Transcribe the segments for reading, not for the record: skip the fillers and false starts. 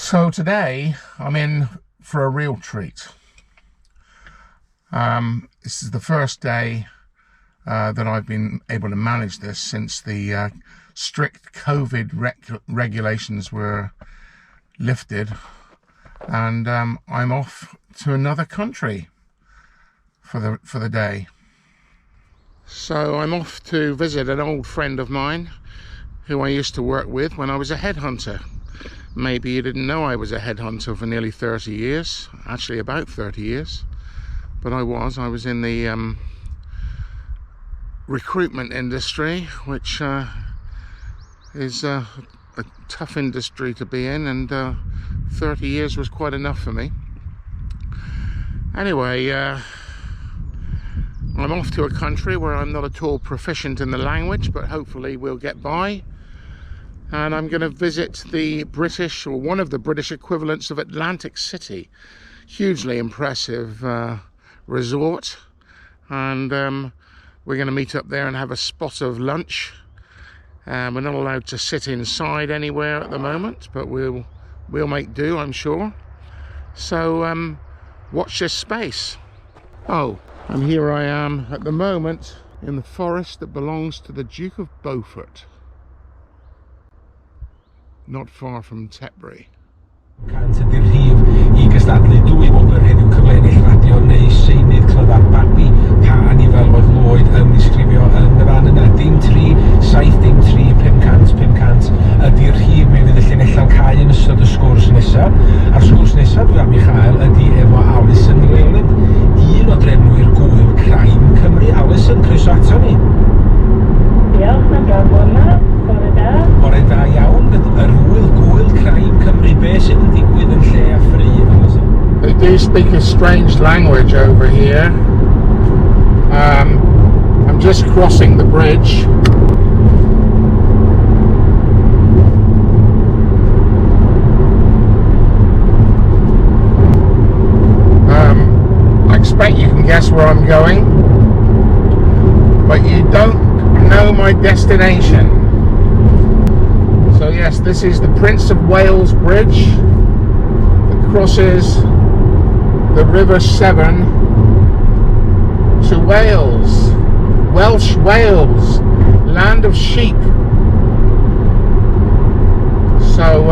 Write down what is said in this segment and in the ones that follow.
So today I'm in for a real treat. This is the first day that I've been able to manage this since the strict COVID regulations were lifted, and I'm off to another country for the day. So I'm off to visit an old friend of mine who I used to work with when I was a headhunter. Maybe you didn't know I was a headhunter for nearly 30 years, actually about 30 years, but I was in the recruitment industry, which is a tough industry to be in, and 30 years was quite enough for me. Anyway, I'm off to a country where I'm not at all proficient in the language, but hopefully we'll get by. And I'm going to visit the British, or one of the British equivalents of Atlantic City. Hugely impressive resort. And we're going to meet up there and have a spot of lunch. We're not allowed to sit inside anywhere at the moment, but we'll make do, I'm sure. So watch this space. Oh, and here I am at the moment in the forest that belongs to the Duke of Beaufort, not far from Tetbury. Cant ydy'r rhif I gystadlu dwy wobr heddiw cyflennill radio neu seunydd clyfar babi can I fel oedd Lloyd yn ddisgrifio yn y fan yna. Dim 3, 7 dim 3, 500 ydy'r rhif mi fydd y llinellau cau yn ystod y sgwrs nesaf. A'r sgwrs nesaf dwi am ei chael ydy efo Alison Llewellyn, un o drefnwyr gŵyl Crime Cymru. Alison, croeso ato ni. Diolch am gafon yna, bore da. Bore da iawn, yr hwyl gŵyl Crime Cymru, be sydd yn digwydd yn lle a ffryd, Alison? They do speak a strange language over here. I'm just crossing the bridge. I expect you can guess where I'm going, but you don't know my destination. So yes, this is the Prince of Wales Bridge that crosses the River Severn to Wales, Welsh Wales, land of sheep. So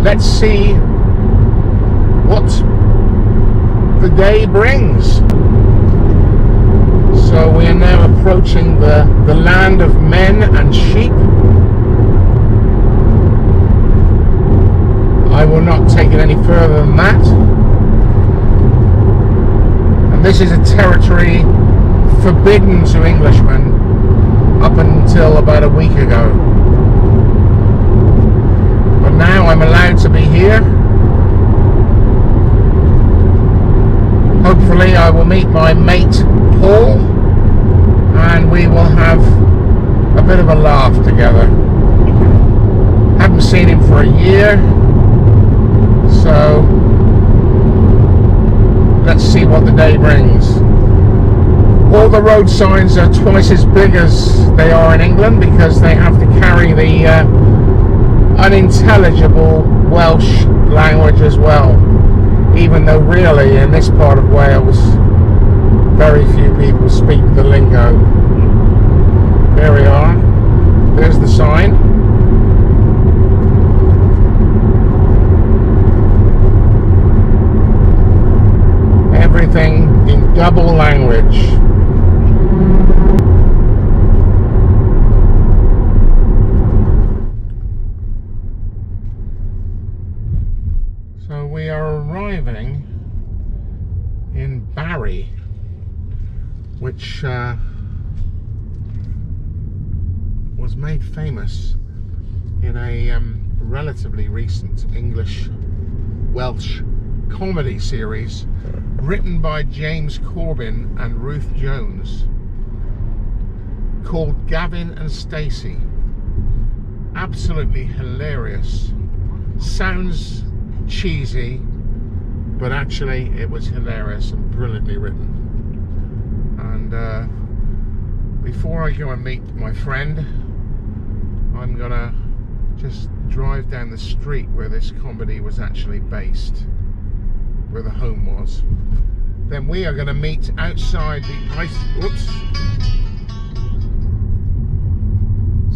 let's see what the day brings. So we are now approaching the land of men and sheep. I will not take it any further than that. And this is a territory forbidden to Englishmen up until about a week ago. But now I'm allowed to be here. Hopefully I will meet my mate Paul, and we will have a bit of a laugh together. Haven't seen him for a year, so let's see what the day brings. All the road signs are twice as big as they are in England because they have to carry the unintelligible Welsh language as well, even though really in this part of Wales very few people speak the lingo. There we are. There's the sign. Everything in double language. So we are arriving in Barry, which was made famous in a relatively recent English-Welsh comedy series written by James Cordon and Ruth Jones called Gavin and Stacey. Absolutely hilarious. Sounds cheesy, but actually it was hilarious and brilliantly written. And before I go and meet my friend, I'm gonna just drive down the street where this comedy was actually based, where the home was. Then we are going to meet outside the ice. Oops.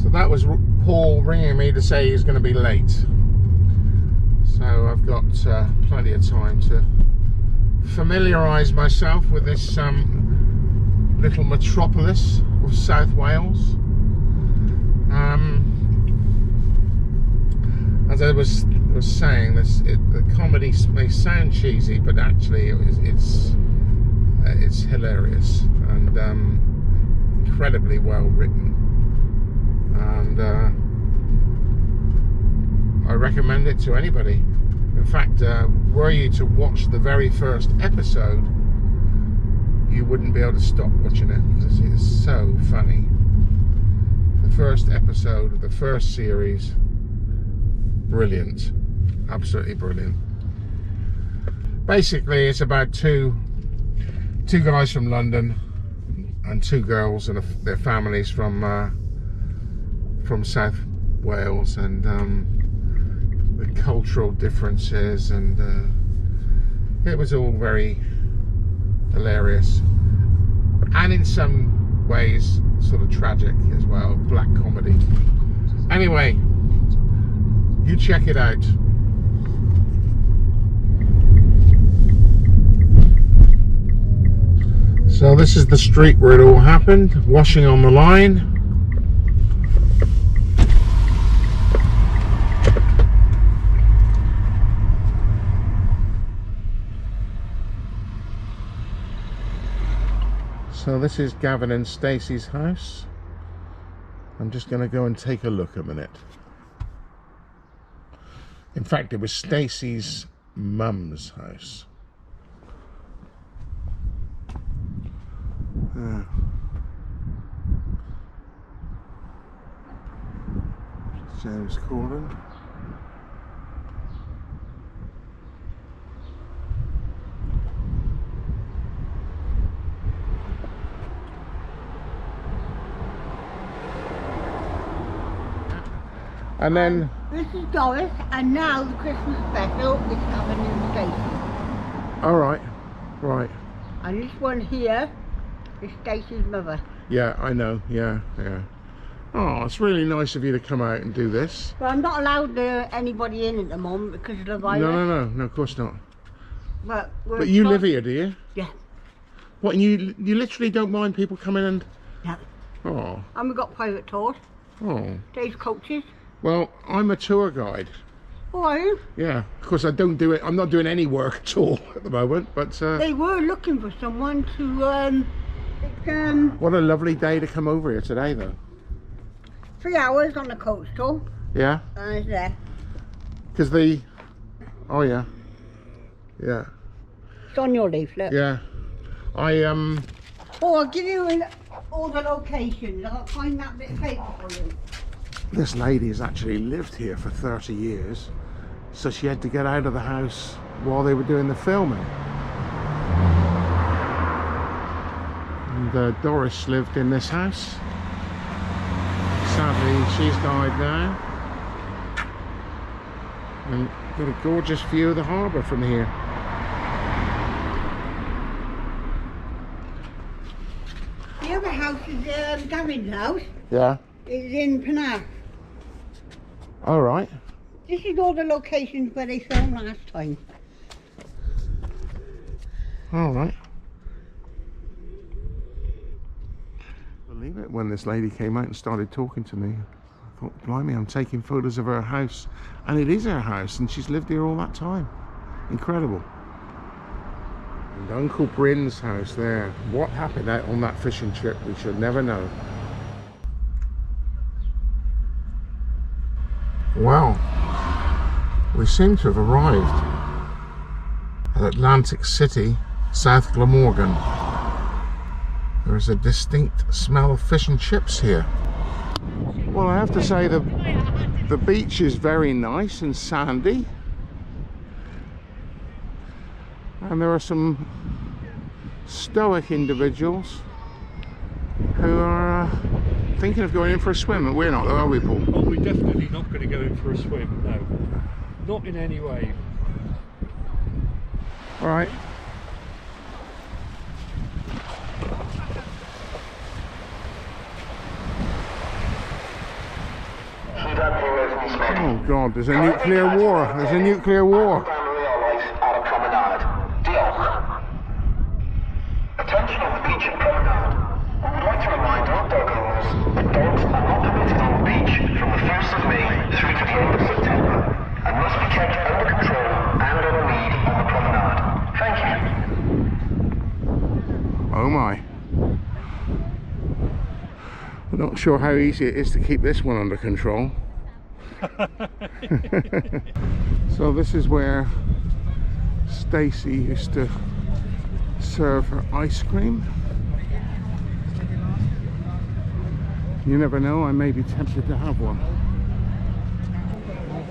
So that was Paul ringing me to say he's going to be late. So I've got plenty of time to familiarise myself with this little metropolis of South Wales. As I was saying, the comedy may sound cheesy, but actually it's hilarious and incredibly well written, and I recommend it to anybody. In fact, were you to watch the very first episode, you wouldn't be able to stop watching it because it is so funny. The first episode of the first series, brilliant, absolutely brilliant. Basically, it's about two guys from London and two girls and their families from South Wales, and the cultural differences, and it was all very hilarious, and in some ways sort of tragic as well, black comedy. Anyway, you check it out. So this is the street where it all happened, washing on the line. So this is Gavin and Stacey's house. I'm just going to go and take a look a minute. In fact, it was Stacey's mum's house. James Cordon. And then this is Doris, and now the Christmas special is Gavin and Stacey. all right, right. And this one here is Stacey's mother. Yeah, I know. Yeah. Oh, it's really nice of you to come out and do this. Well, I'm not allowed anybody in at the moment because of the virus. No, of course not. But you live here, do you? Yeah. What, and you literally don't mind people coming and... Yeah. Oh. And we've got private tours. Oh. Dave's coaches. Well, I'm a tour guide. Oh, are you? Yeah. Of course, I don't do it. I'm not doing any work at all at the moment, but... They were looking for someone to... What a lovely day to come over here today, though. 3 hours on the coach tour. Yeah? And it's there. Because the... Oh, yeah. Yeah. It's on your leaflet. Yeah. Oh, I'll give you all the locations. I'll find that bit of paper for you. This lady has actually lived here for 30 years, so she had to get out of the house while they were doing the filming. And Doris lived in this house. Sadly, she's died now. And got a gorgeous view of the harbour from here. The other house is Gavin's house. Yeah. It's in Penarth. All right. This is all the locations where they filmed last time. All right. Believe it, when this lady came out and started talking to me, I thought, blimey, I'm taking photos of her house, and it is her house, and she's lived here all that time. Incredible. And Uncle Bryn's house there. What happened out on that fishing trip, we should never know. Well, we seem to have arrived at Atlantic City, South Glamorgan. There is a distinct smell of fish and chips here. Well, I have to say the beach is very nice and sandy. And there are some stoic individuals who are thinking of going in for a swim, and we're not, though, are we, Paul? Oh, we're definitely not going to go in for a swim, no. Not in any way. All right. Oh God, there's a nuclear war. There's a nuclear war. Attention on the beach and promenade. We would like to remind all dog owners that dogs are not permitted on the beach from the 1st of May through to the end of September and must be kept under control and on a lead on the promenade. Thank you. Oh my. I'm not sure how easy it is to keep this one under control. So this is where Stacey used to serve her ice cream. You never know, I may be tempted to have one.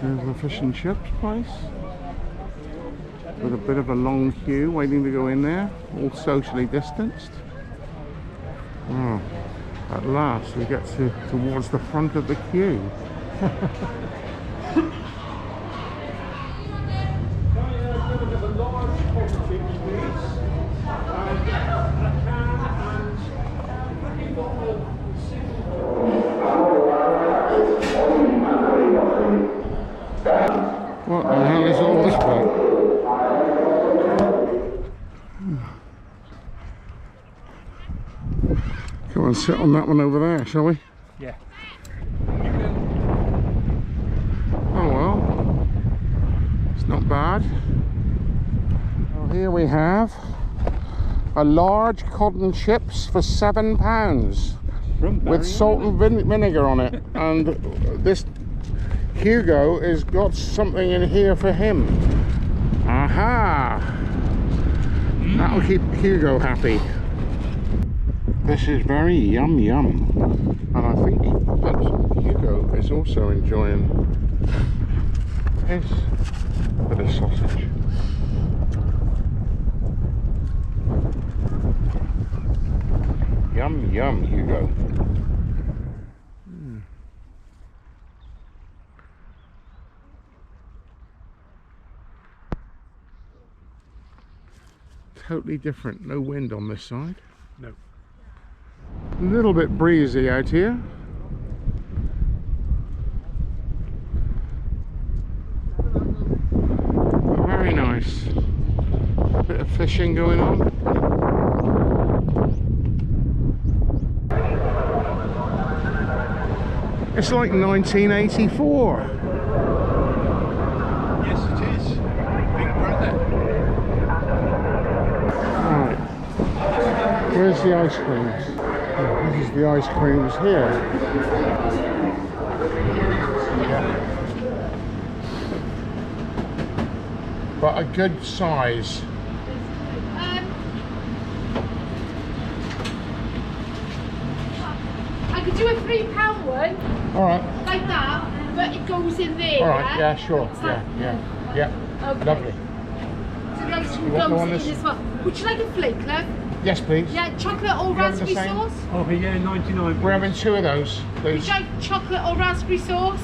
There's the fish and chips place with a bit of a long queue waiting to go in there, all socially distanced. Oh, at last we get towards the front of the queue. What the hell is all this about? Come on, sit on that one over there, shall we? Yeah. Oh well, it's not bad. Well, here we have a large cod chips for £7 with salt and vinegar on it, and this Hugo has got something in here for him. Aha! That'll keep Hugo happy. This is very yum yum, and I think that Hugo is also enjoying his bit of sausage. Yum yum, Hugo. Totally different, no wind on this side. No. A little bit breezy out here. Very nice. Bit of fishing going on. It's like 1984. Yes, it is. Big brother. Right. Where's the ice creams? This is the ice creams here. But a good size. I could do a £3 one, Alright. like that, but it goes in there. Alright, yeah, sure. It's Yeah, like- yeah. Okay. Lovely. So the ice cream You want the one goes in that's- as well. Would you like a flake, love? Yes, please. Yeah, chocolate or You having the raspberry same? sauce? Oh, yeah, 99. We're having two of those, Would please. you like chocolate or raspberry sauce?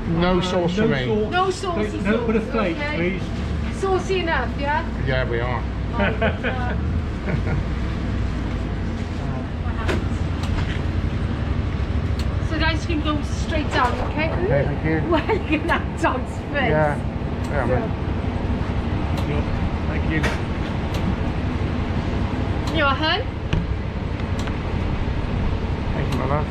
No sauce for me. Sauce. No saucy No, put a sauce, flake, okay. please. Saucy enough, yeah? Yeah, we are. So the ice cream goes straight down, okay? Okay, thank you. Well, you can have dog's face. Yeah. Yeah, man. Sure. Thank you. You're a hun? Thank you, my love.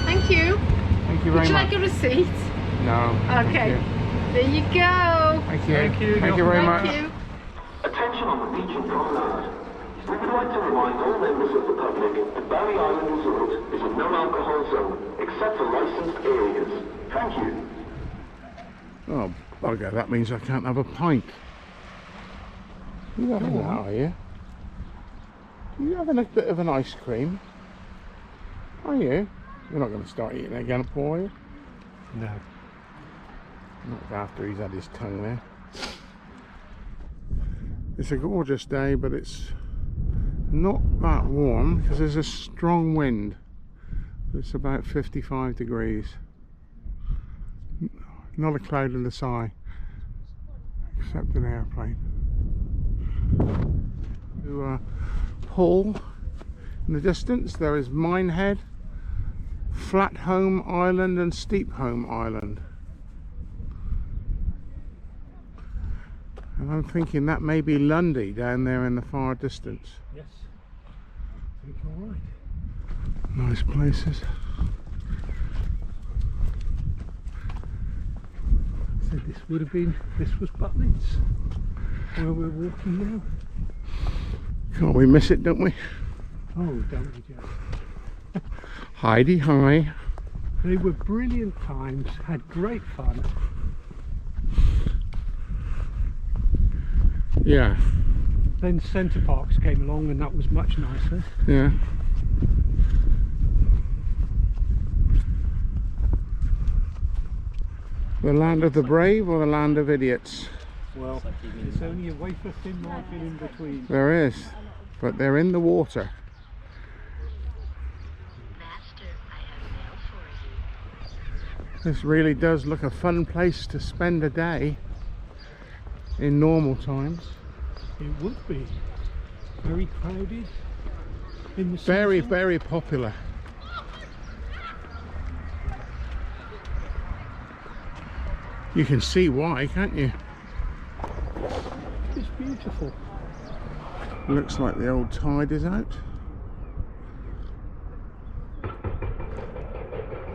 Thank you. Thank you Would very you much. like a receipt? No. Okay. Thank There you go. you. Thank you. Thank you. Thank you very Thank much. you. Attention on the beach and promenade. We would like to remind all members of the public that Barry Island Resort is a non-alcohol zone, except for licensed areas. Thank you. Oh, bugger, that means I can't have a pint. You having that, are you? You having a bit of an ice cream? Are you? You're not going to start eating again, Paul, are you? No. Not after he's had his tongue there. It's a gorgeous day, but it's Not that warm because there's a strong wind. It's about 55 degrees. Not a cloud in the sky, except an airplane. To Hull, in the distance there is Minehead, Flatholme Island and Steepholme Island. And I'm thinking that may be Lundy down there in the far distance. Yes. I think you're right. Nice places. So this was Butlins, where we're walking now. Can't we miss it, don't we? Oh, don't we just? Heidi hi. They were brilliant times, had great fun. Yeah. Then Centre Parks came along and that was much nicer. Yeah. The land of the brave or the land of idiots? Well, it's only a wafer thin margin in between. There is, but they're in the water. This really does look a fun place to spend a day in normal times. It would be very crowded in the Very, season. very popular. You can see why, can't you? It's beautiful. Looks like the old tide is out.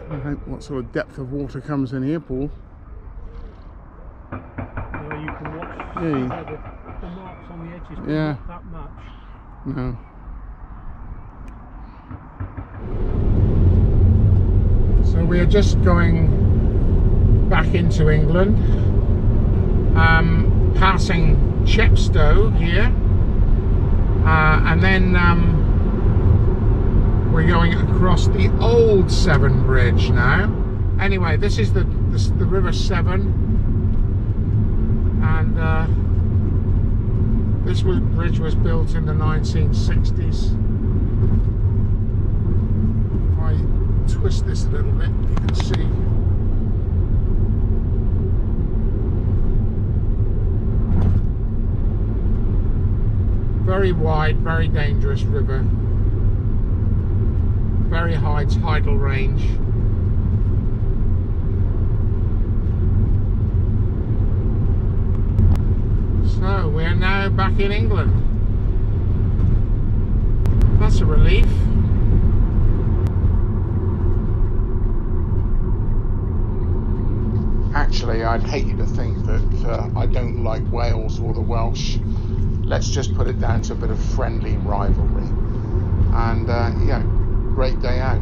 I hope what sort of depth of water comes in here, Paul. Now you can watch Yeah. the marks on the edges, but Yeah. not that much. No. So we are just going back into England, passing Chepstow here, and then we're going across the old Severn Bridge now. Anyway, this is the River Severn, and this bridge was built in the 1960s. If I twist this a little bit, you can see. Very wide, very dangerous river. Very high tidal range. So we are now back in England. That's a relief. Actually, I'd hate you to think that I don't like Wales or the Welsh. Let's just put it down to a bit of friendly rivalry. And yeah, great day out.